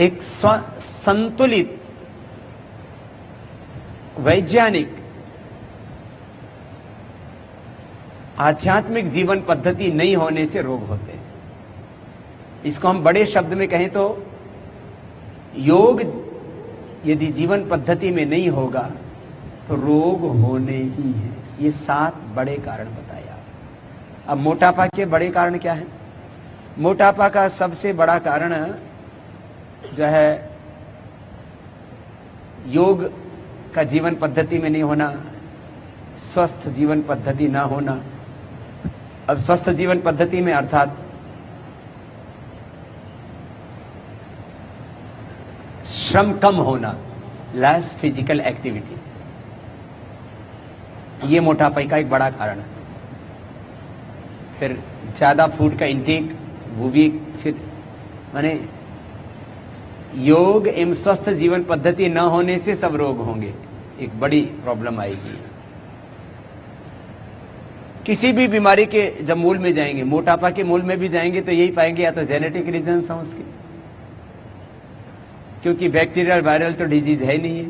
एक संतुलित वैज्ञानिक आध्यात्मिक जीवन पद्धति नहीं होने से रोग होते हैं। इसको हम बड़े शब्द में कहें तो योग यदि जीवन पद्धति में नहीं होगा तो रोग होने ही है। ये 7 बड़े कारण बताया। अब मोटापा के बड़े कारण क्या है? मोटापा का सबसे बड़ा कारण जो है योग का जीवन पद्धति में नहीं होना, स्वस्थ जीवन पद्धति ना होना। अब स्वस्थ जीवन पद्धति में अर्थात श्रम कम होना, लेस फिजिकल एक्टिविटी, ये मोटापे का एक बड़ा कारण है। फिर ज्यादा फूड का इंटेक, वो भी फिर माने योग एवं स्वस्थ जीवन पद्धति न होने से सब रोग होंगे, एक बड़ी प्रॉब्लम आएगी। किसी भी बीमारी के जब मूल में जाएंगे, मोटापा के मूल में भी जाएंगे तो यही पाएंगे या तो जेनेटिक रीजंस हैं उसके, क्योंकि बैक्टीरियल वायरल तो डिजीज है नहीं है।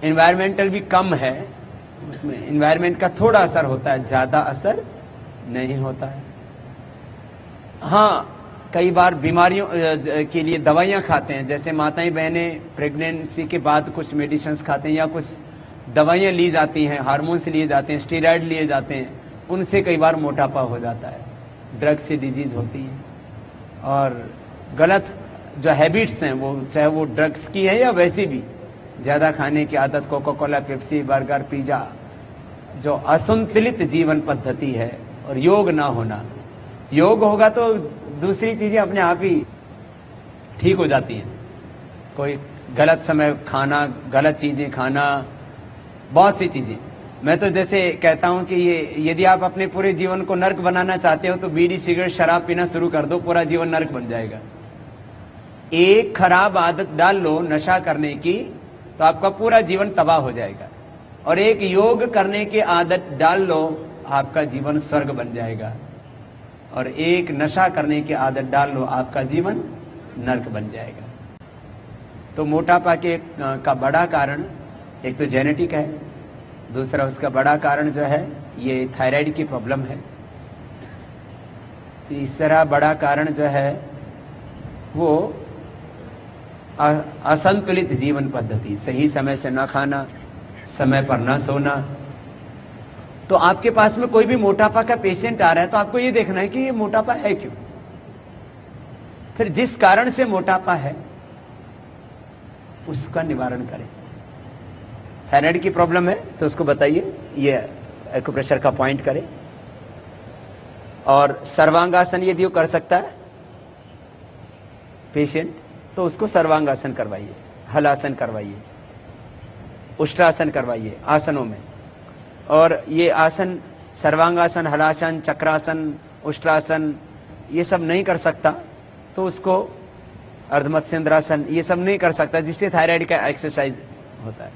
एनवायरमेंटल भी कम है, उसमें एनवायरमेंट का थोड़ा असर होता है, ज्यादा असर नहीं होता है। हाँ, कई बार बीमारियों के लिए दवाइयां खाते हैं, जैसे माताएं बहनें प्रेगनेंसी के बाद कुछ मेडिसिन खाते हैं या कुछ दवाइयां ली जाती हैं, हार्मोन्स लिए जाते हैं, स्टेरॉइड लिए जाते हैं, उनसे कई बार मोटापा हो जाता है। ड्रग से डिजीज होती है। और गलत जो हैबिट्स हैं, वो चाहे वो ड्रग्स की है या वैसी भी, ज्यादा खाने की आदत, Coca Cola, Pepsi, burger, pizza, जो असंतुलित जीवन पद्धति है और योग ना होना। योग होगा तो दूसरी चीजें अपने आप ही ठीक हो जाती हैं। कोई गलत समय खाना, गलत चीजें खाना, बहुत सी चीजें। मैं तो जैसे कहता हूं कि ये यदि आप अपने पूरे जीवन को नर्क बनाना चाहते हो तो बीड़ी, सिगरेट, शराब पीना शुरू कर दो, पूरा जीवन नर्क बन जाएगा। एक खराब आदत डाल लो नशा करने की तो आपका पूरा जीवन तबाह हो जाएगा, और एक योग करने की आदत डाल लो आपका जीवन स्वर्ग बन जाएगा, और एक नशा करने की आदत डाल लो आपका जीवन नर्क बन जाएगा। तो मोटापा के का बड़ा कारण एक तो जेनेटिक है, दूसरा उसका बड़ा कारण जो है ये थायराइड की प्रॉब्लम है, तीसरा बड़ा कारण जो है वो असंतुलित जीवन पद्धति, सही समय से ना खाना, समय पर ना सोना। तो आपके पास में कोई भी मोटापा का पेशेंट आ रहा है तो आपको ये देखना है कि ये मोटापा है क्यों, फिर जिस कारण से मोटापा है उसका निवारण करें। थायराइड की प्रॉब्लम है तो उसको बताइए, ये एक्यूप्रेशर का पॉइंट करें। और सर्वांगासन यदि वो कर सकता है पेशेंट तो उसको सर्वांगासन करवाइए, हलासन करवाइए, उष्ट्रासन करवाइए आसनों में। और ये आसन सर्वांगासन, हलासन, चक्रासन, उष्ट्रासन ये सब नहीं कर सकता तो उसको अर्धमत्स्येंद्रासन ये सब नहीं कर सकता, जिससे थायराइड का एक्सरसाइज होता है।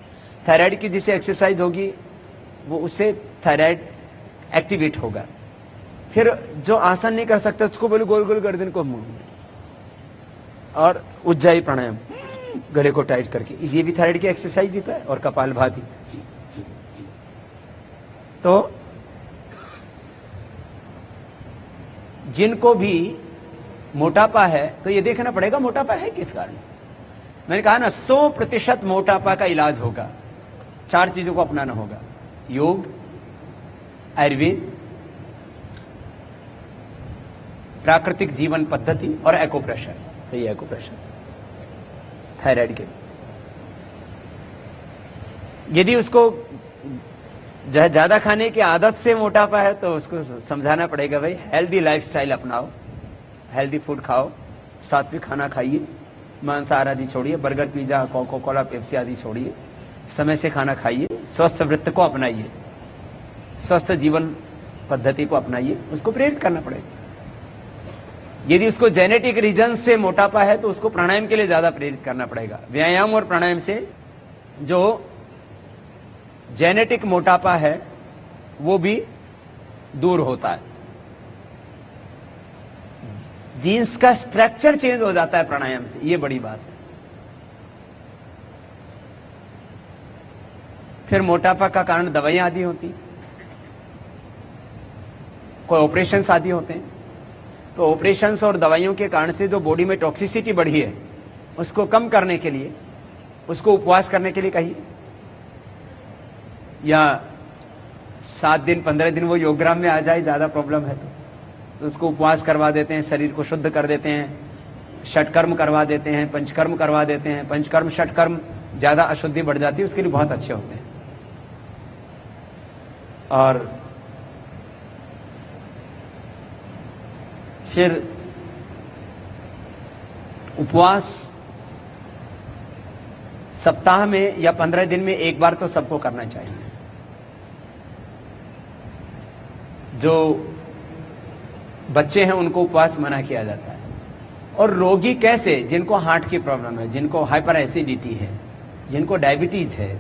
थायराइड की जिससे एक्सरसाइज होगी वो उससे थायराइड एक्टिवेट होगा। फिर जो आसन नहीं कर सकता उसको बोले गोल गोल गर्दन को मुड़, और उज्जाई प्राणायाम गले को टाइट करके, ये भी थायराइड की एक्सरसाइज ही तो है, और कपालभाति। तो जिनको भी मोटापा है तो ये देखना पड़ेगा मोटापा है किस कारण से। मैंने कहा ना 100% मोटापा का इलाज होगा, 4 चीजों को अपनाना होगा: योग, आयुर्वेद, प्राकृतिक जीवन पद्धति और एक्यूप्रेशर। तो ये एक्यूप्रेशर थायराइड के, यदि उसको ज्यादा खाने की आदत से मोटापा है तो उसको समझाना पड़ेगा भाई हेल्दी लाइफस्टाइल अपनाओ, हेल्दी फूड खाओ, सात्विक खाना खाइए, मांसाहार आदि छोड़िए, burger, pizza, Coca Cola, Pepsi आदि छोड़िए, समय से खाना खाइए, स्वस्थ वृत्त को अपनाइए, स्वस्थ जीवन पद्धति को अपनाइए, उसको प्रेरित करना पड़ेगा। यदि उसको जेनेटिक रीजन से मोटापा है तो उसको प्राणायाम के लिए ज्यादा प्रेरित करना पड़ेगा। व्यायाम और प्राणायाम से जो जेनेटिक मोटापा है वो भी दूर होता है। जीन्स का स्ट्रक्चर चेंज हो जाता है प्राणायाम से, ये बड़ी बात है। फिर मोटापा का कारण दवाइयां आदि होती, कोई ऑपरेशंस आदि होते हैं, तो ऑपरेशंस और दवाइयों के कारण से जो बॉडी में टॉक्सिसिटी बढ़ी है उसको कम करने के लिए, उसको उपवास करने के लिए कहिए, या 7 दिन 15 दिन वो योगग्राम में आ जाए, ज्यादा प्रॉब्लम है तो उसको उपवास करवा देते हैं, शरीर को शुद्ध कर देते हैं, षटकर्म करवा देते हैं, पंचकर्म करवा देते हैं। पंचकर्म षटकर्म ज्यादा अशुद्धि बढ़ जाती है, उसके लिए बहुत अच्छे होते हैं। और फिर उपवास सप्ताह में या 15 दिन में एक बार तो सबको करना चाहिए। जो बच्चे हैं उनको उपवास मना किया जाता है। और रोगी कैसे? जिनको हार्ट की प्रॉब्लम है, जिनको हाइपर एसिडिटी है, जिनको डायबिटीज है,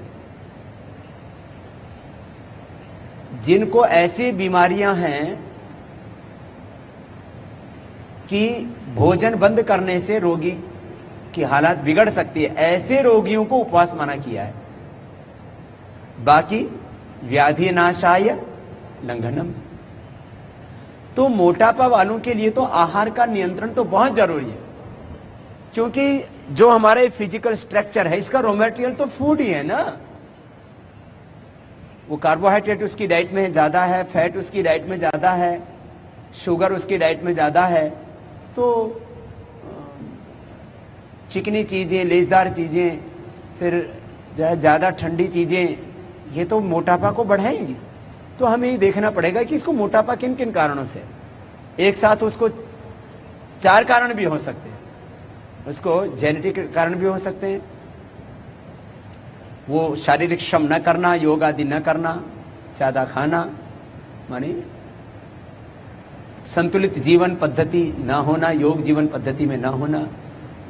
जिनको ऐसी बीमारियां हैं कि भोजन बंद करने से रोगी की हालत बिगड़ सकती है, ऐसे रोगियों को उपवास मना किया है। बाकी व्याधि नाशाय लंघनम। तो मोटापा वालों के लिए तो आहार का नियंत्रण तो बहुत जरूरी है, क्योंकि जो हमारे फिजिकल स्ट्रक्चर है इसका रॉ मटेरियल तो फूड ही है ना। वो कार्बोहाइड्रेट उसकी डाइट में ज्यादा है, फैट उसकी डाइट में ज्यादा है, शुगर उसकी डाइट में ज्यादा है। तो चिकनी चीजें, लेजदार चीजें, फिर ज्यादा ठंडी चीजें, ये तो मोटापा को बढ़ाएंगी। तो हमें ये देखना पड़ेगा कि इसको मोटापा किन किन कारणों से। एक साथ उसको 4 कारण भी हो सकते हैं। उसको जेनेटिक कारण भी हो सकते हैं, वो शारीरिक श्रम न करना, योग आदि न करना, ज्यादा खाना, माने संतुलित जीवन पद्धति ना होना, योग जीवन पद्धति में ना होना,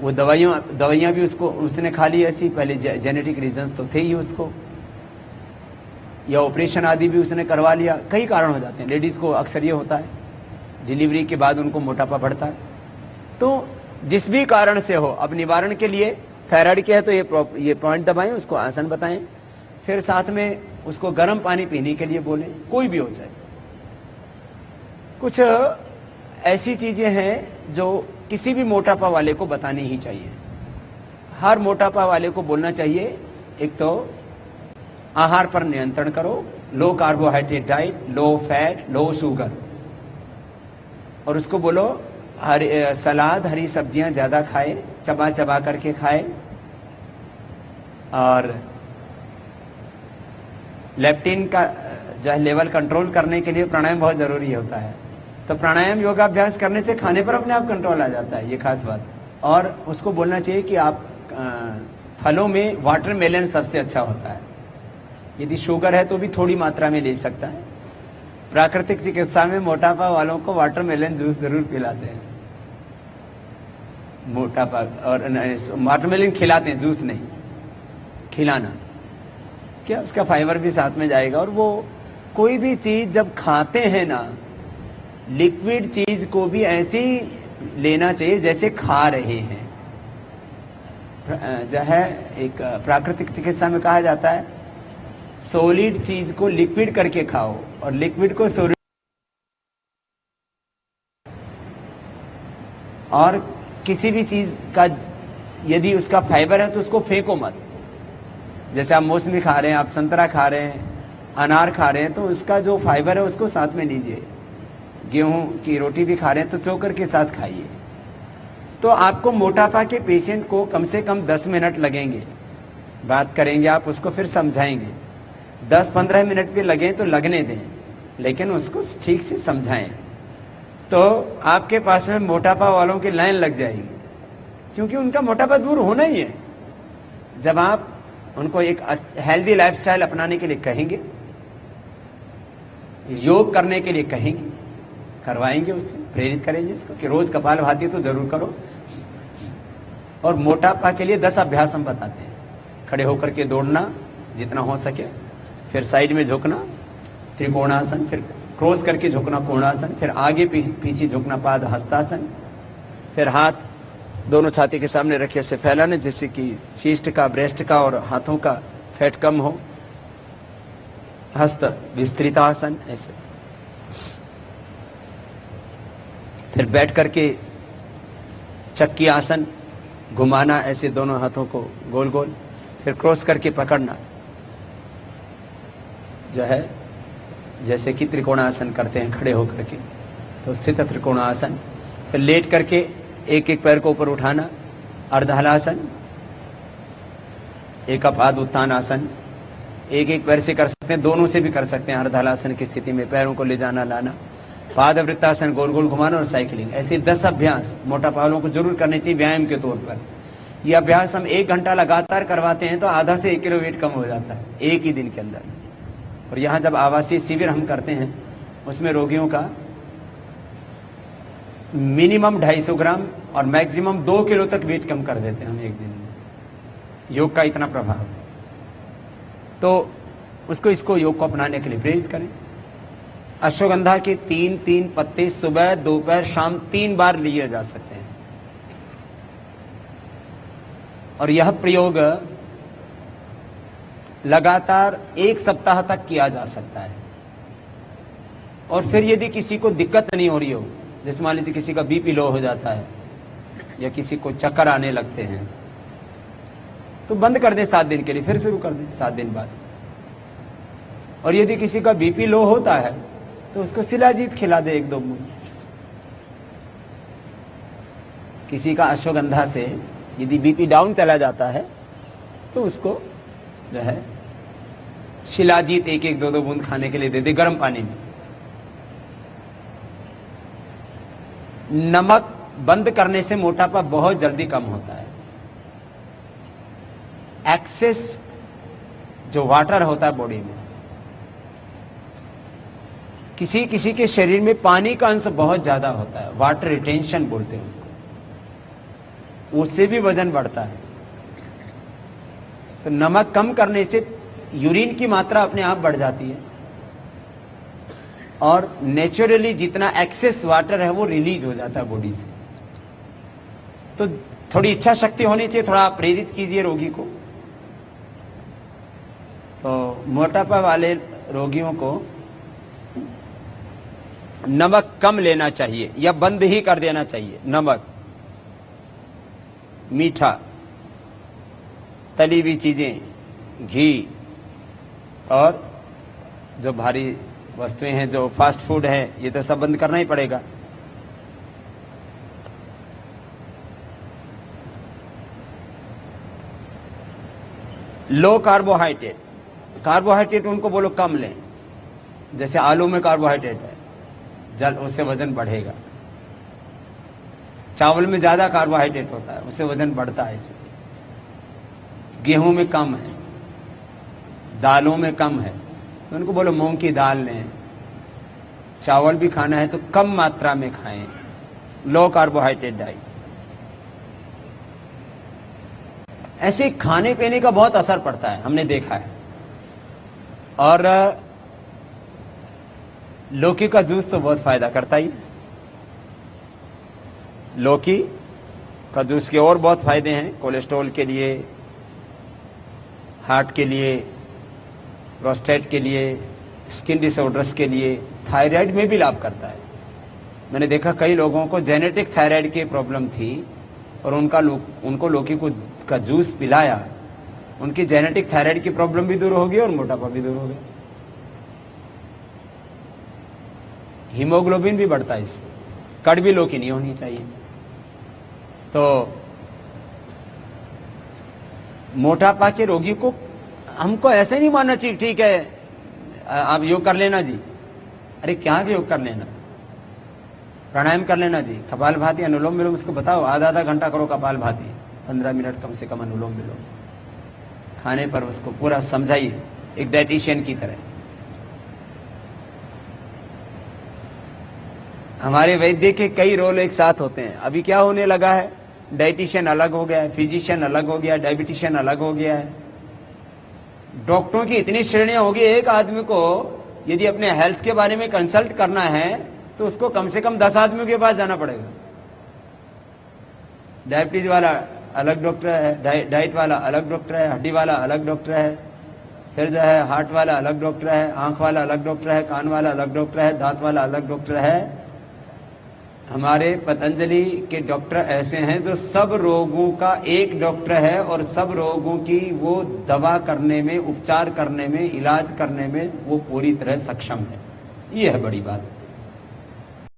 वो दवाइयां भी उसने खा ली ऐसी, पहले जेनेटिक रीजंस तो थे ही उसको, या ऑपरेशन आदि भी उसने करवा लिया। कई कारण हो जाते हैं। लेडीज को अक्सर ये होता है, डिलीवरी के बाद उनको मोटापा बढ़ता है। तो जिस भी कारण से हो, अब निवारण के लिए थायराइड के है तो ये पॉइंट दबाएं, उसको आसन बताएं, फिर साथ में उसको गर्म पानी पीने के लिए बोलें, कोई भी हो जाए। कुछ ऐसी चीजें हैं जो किसी भी मोटापा वाले को बतानी ही चाहिए। हर मोटापा वाले को बोलना चाहिए, एक तो आहार पर नियंत्रण करो, लो carbohydrate diet, low fat, low sugar, और उसको बोलो सलाद, हरी सब्जियां ज्यादा खाए, चबा चबा करके खाए, और लेप्टिन का जो है लेवल कंट्रोल करने के लिए प्राणायाम बहुत जरूरी होता है। तो प्राणायाम योगाभ्यास करने से खाने पर अपने आप कंट्रोल आ जाता है, ये खास बात। और उसको बोलना चाहिए कि आप फलों में वाटरमेलन सबसे अच्छा होता है। यदि शुगर है तो भी थोड़ी मात्रा में ले सकता है। प्राकृतिक चिकित्सा में मोटापा वालों को वाटरमेलन जूस जरूर पिलाते हैं, मोटापा, और वाटरमेलन खिलाते हैं, जूस नहीं, खिलाना क्या, उसका फाइबर भी साथ में जाएगा। और वो कोई भी चीज जब खाते हैं ना, लिक्विड चीज को भी ऐसे ही लेना चाहिए जैसे खा रहे हैं। जो है एक प्राकृतिक चिकित्सा में कहा जाता है, सॉलिड चीज को लिक्विड करके खाओ और लिक्विड को सॉलिड। और किसी भी चीज का यदि उसका फाइबर है तो उसको फेंको मत। जैसे आप मौसमी खा रहे हैं, आप संतरा खा रहे हैं, अनार खा रहे हैं, तो उसका जो फाइबर है उसको साथ में लीजिए। गेहूं की रोटी भी खा रहे हैं तो चोकर के साथ खाइए। तो आपको मोटापा के पेशेंट को कम से कम 10 मिनट लगेंगे, बात करेंगे आप उसको, फिर समझाएंगे। 10-15 मिनट भी लगे तो लगने दें, लेकिन उसको ठीक से समझाएं। तो आपके पास में मोटापा वालों की लाइन लग जाएगी, क्योंकि उनका मोटापा दूर होना ही है। जब आप उनको एक हेल्दी लाइफस्टाइल अपनाने के लिए कहेंगे, योग करने के लिए कहेंगे, करवाएंगे, उससे प्रेरित करेंगे उसको कि रोज कपालभाति तो जरूर करो। और मोटापा के लिए 10 अभ्यास हम बताते हैं। खड़े होकर के दौड़ना जितना हो सके, फिर साइड में झुकना त्रिकोणासन, फिर क्रॉस करके झुकना कोणासन, फिर आगे पीछे झुकना पाद हस्तासन, फिर हाथ दोनों छाती के सामने रखे, ऐसे फैलाने जिससे कि चीस्ट का, ब्रेस्ट का और हाथों का फैट कम हो। हस्त विस्तृतासन ऐसे। फिर बैठ करके चक्की आसन, घुमाना ऐसे दोनों हाथों को गोल गोल। फिर क्रॉस करके पकड़ना, जो है जैसे कि त्रिकोणासन करते हैं खड़े होकर के, तो स्थित त्रिकोणासन। फिर लेट करके एक एक पैर को ऊपर उठाना, अर्धहलासन। एक पाद उत्थान आसन, एक एक पैर से कर सकते हैं, दोनों से भी कर सकते हैं। अर्धहलासन की स्थिति में पैरों को ले जाना लाना, पाद वृत्तासन गोल गोल घुमाना और साइकिलिंग। ऐसे 10 अभ्यास मोटापा वालों को जरूर करने चाहिए व्यायाम के तौर पर। ये अभ्यास हम 1 घंटा लगातार करवाते हैं तो आधा से 1 किलो वेट कम हो जाता है एक ही दिन के अंदर। और यहाँ जब आवासीय शिविर हम करते हैं उसमें रोगियों का मिनिमम 250 ग्राम और मैक्सिमम 2 किलो तक वेट कम कर देते हैं हम एक दिन में। योग का इतना प्रभाव, तो इसको योग को अपनाने के लिए प्रेरित करें। अश्वगंधा के 3-3 पत्ते सुबह, दोपहर, शाम 3 बार लिए जा सकते हैं। और यह प्रयोग लगातार 1 सप्ताह तक किया जा सकता है। और फिर यदि किसी को दिक्कत नहीं हो रही हो, जैसे मान लीजिए किसी का बीपी लो हो जाता है या किसी को चक्कर आने लगते हैं, तो बंद कर दें 7 दिन के लिए, फिर शुरू कर दें 7 दिन बाद। और यदि किसी का बीपी लो होता है तो उसको शिलाजीत खिला दे 1-2 बूंद। किसी का अश्वगंधा से यदि बीपी डाउन चला जाता है तो उसको जो है शिलाजीत 1-2 बूंद खाने के लिए दे दे गर्म पानी में। नमक बंद करने से मोटापा बहुत जल्दी कम होता है। एक्सेस जो वाटर होता है बॉडी में, किसी किसी के शरीर में पानी का अंश बहुत ज्यादा होता है, वाटर रिटेंशन बोलते हैं उसको, उससे भी वजन बढ़ता है। तो नमक कम करने से यूरिन की मात्रा अपने आप बढ़ जाती है और नेचुरली जितना एक्सेस वाटर है वो रिलीज हो जाता है बॉडी से। तो थोड़ी इच्छा शक्ति होनी चाहिए, थोड़ा आप प्रेरित कीजिए रोगी को। तो मोटापा वाले रोगियों को नमक कम लेना चाहिए या बंद ही कर देना चाहिए। नमक, मीठा, तली हुई चीजें, घी और जो भारी वस्तुएं हैं, जो फास्ट फूड है, ये तो सब बंद करना ही पड़ेगा। लो कार्बोहाइड्रेट, कार्बोहाइड्रेट उनको बोलो कम लें। जैसे आलू में कार्बोहाइड्रेट है, जल उससे वजन बढ़ेगा। चावल में ज्यादा कार्बोहाइड्रेट होता है, उससे वजन बढ़ता है। इसलिए गेहूं में कम है, दालों में कम है, तो उनको बोलो मूंग की दाल लें। चावल भी खाना है तो कम मात्रा में खाएं, लो कार्बोहाइड्रेट डाइट। ऐसे खाने पीने का बहुत असर पड़ता है, हमने देखा है। और लौकी का जूस तो बहुत फायदा करता ही। लौकी का जूस के और बहुत फायदे हैं, कोलेस्ट्रॉल के लिए, हार्ट के लिए, प्रोस्टेट के लिए, स्किन डिसऑर्डर्स के लिए, थायराइड में भी लाभ करता है। मैंने देखा कई लोगों को जेनेटिक थायराइड की प्रॉब्लम थी और उनको लौकी का जूस पिलाया, उनकी जेनेटिक थायराइड की प्रॉब्लम भी दूर हो गई और मोटापा भी दूर हो गया। हीमोग्लोबिन भी बढ़ता है इससे। कड़वी लौकी नहीं होनी चाहिए। तो मोटापा के रोगी को हमको ऐसे नहीं मानना चाहिए ठीक है आप योग कर लेना जी। अरे क्या योग कर लेना, प्राणायाम कर लेना जी, कपालभाति, अनुलोम विलोम इसको बताओ, आधा घंटा करो कपालभाति, 15 मिनट कम से कम अनुलोम विलोम। खाने पर उसको पूरा समझाइए एक डाइटिशियन की तरह। हमारे वैद्य के कई रोल एक साथ होते हैं। अभी क्या होने लगा है, डाइटिशियन अलग हो गया है, फिजिशियन अलग हो गया है, डायबिटिशियन अलग हो गया है। डॉक्टरों की इतनी श्रेणियां होगी, एक आदमी को यदि अपने हेल्थ के बारे में कंसल्ट करना है तो उसको कम से कम 10 आदमियों के पास जाना पड़ेगा। डायबिटीज वाला अलग डॉक्टर है, डाइट वाला अलग डॉक्टर है, हड्डी वाला अलग डॉक्टर है, फिर जो है हार्ट वाला अलग डॉक्टर है, आंख वाला अलग डॉक्टर है, कान वाला अलग डॉक्टर है, दांत वाला अलग डॉक्टर है। हमारे पतंजलि के डॉक्टर ऐसे हैं जो सब रोगों का एक डॉक्टर है और सब रोगों की वो दवा करने में, उपचार करने में, इलाज करने में वो पूरी तरह सक्षम है। ये है बड़ी बात।